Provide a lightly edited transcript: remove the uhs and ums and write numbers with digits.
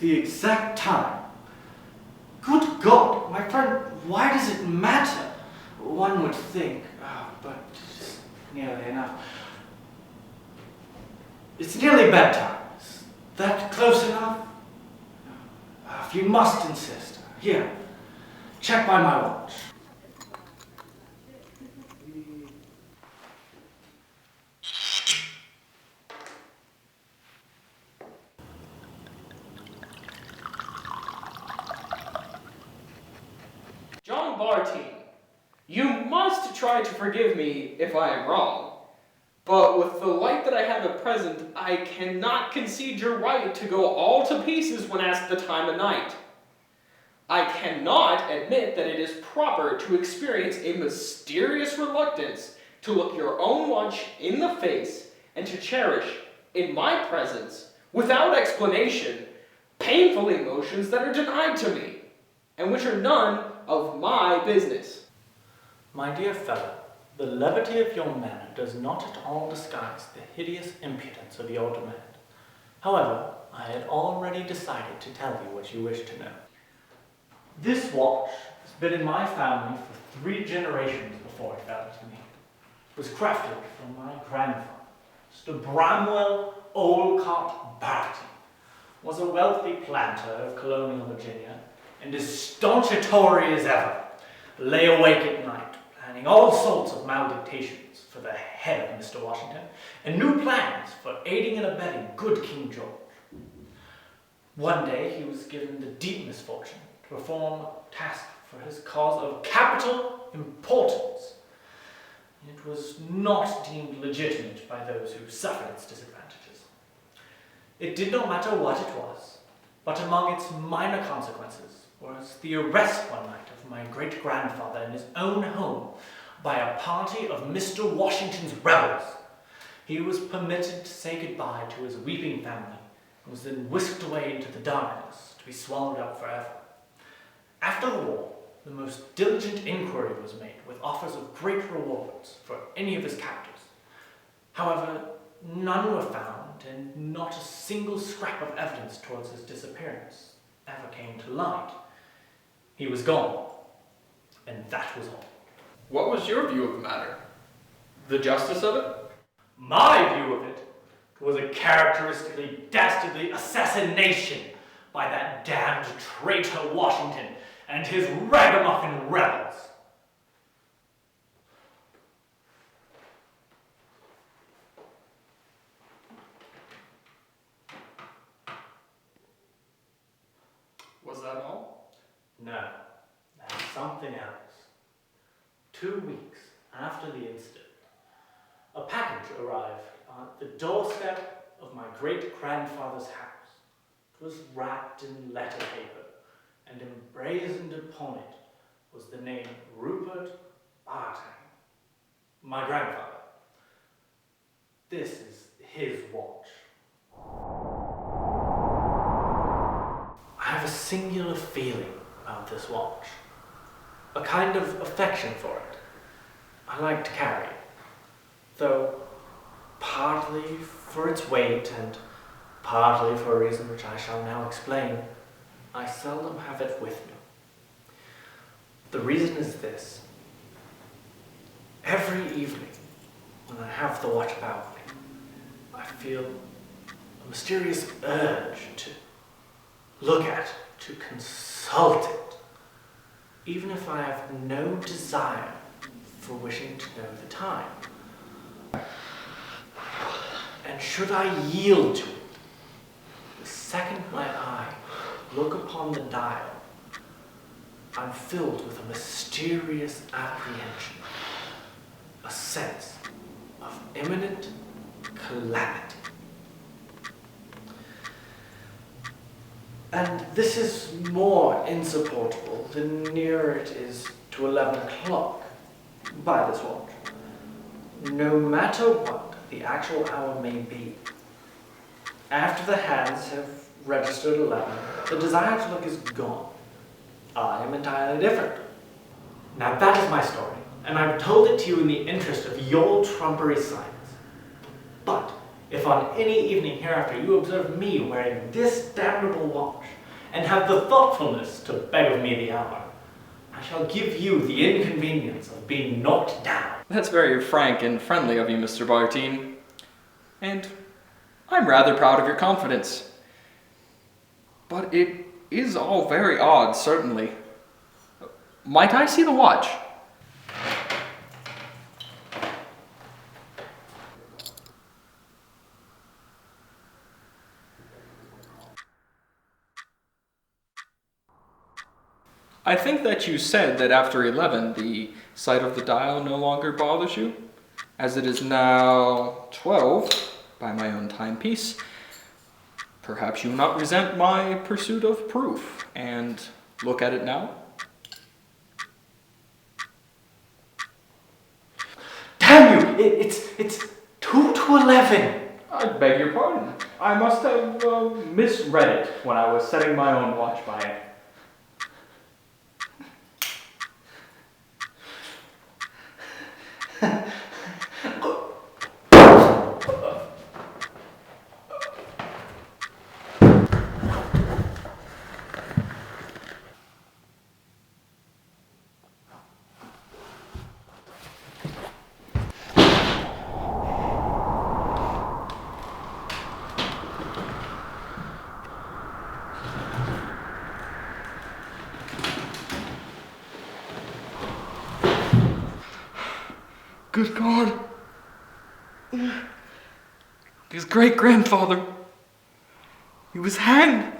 The exact time? Good God, my friend, why does it matter? One would think, but it's nearly enough. It's nearly bedtime. Is that close enough? If you must insist. Here, check by my watch. John Bartine, you must try to forgive me if I am wrong. But with the light that I have at present, I cannot concede your right to go all to pieces when asked the time of night. I cannot admit that it is proper to experience a mysterious reluctance to look your own lunch in the face and to cherish, in my presence, without explanation, painful emotions that are denied to me, and which are none of my business. My dear fellow, the levity of your manner does not at all disguise the hideous impudence of your demand. However, I had already decided to tell you what you wish to know. This watch has been in my family for 3 generations before it fell to me. It was crafted from my grandfather, Mr. Bramwell Olcott Bartine, was a wealthy planter of colonial Virginia, and as staunch a Tory as ever, lay awake at night, planning all sorts of maledictions for the head of Mr. Washington, and new plans for aiding and abetting good King George. One day he was given the deep misfortune to perform a task for his cause of capital importance. It was not deemed legitimate by those who suffered its disadvantages. It did not matter what it was, but among its minor consequences was the arrest one night of my great-grandfather in his own home by a party of Mr. Washington's rebels. He was permitted to say goodbye to his weeping family and was then whisked away into the darkness to be swallowed up forever. After the war, the most diligent inquiry was made with offers of great rewards for any of his captors. However, none were found, and not a single scrap of evidence towards his disappearance ever came to light. He was gone, and that was all. What was your view of the matter? The justice of it? My view of it was a characteristically dastardly assassination by that damned traitor Washington and his ragamuffin rebels. Was that all? No, there's something else. 2 weeks after the incident, a package arrived on the doorstep of my great-grandfather's house. It was wrapped in letter paper, and emblazoned upon it was the name Rupert Bartine, my grandfather. This is his watch. I have a singular feeling about this watch, a kind of affection for it. I like to carry it, though partly for its weight and partly for a reason which I shall now explain, I seldom have it with me. The reason is this. Every evening, when I have the watch about me, I feel a mysterious urge to look at it, to consult it, even if I have no desire for wishing to know the time. And should I yield to it, the second my eye look upon the dial, I'm filled with a mysterious apprehension, a sense of imminent calamity. And this is more insupportable the nearer it is to 11 o'clock by this watch. No matter what the actual hour may be, after the hands have registered 11, the desire to look is gone. I am entirely different. Now that is my story, and I've told it to you in the interest of your trumpery science. But if on any evening hereafter you observe me wearing this damnable watch, and have the thoughtfulness to beg of me the hour, I shall give you the inconvenience of being knocked down. That's very frank and friendly of you, Mr. Bartine. And I'm rather proud of your confidence. But it is all very odd, certainly. Might I see the watch? I think that you said that after 11, the sight of the dial no longer bothers you. As it is now 12, by my own timepiece, perhaps you will not resent my pursuit of proof, and look at it now. Damn you! It's 2 to 11. I beg your pardon. I must have misread it when I was setting my own watch by it. Good God! His great-grandfather! He was hanged!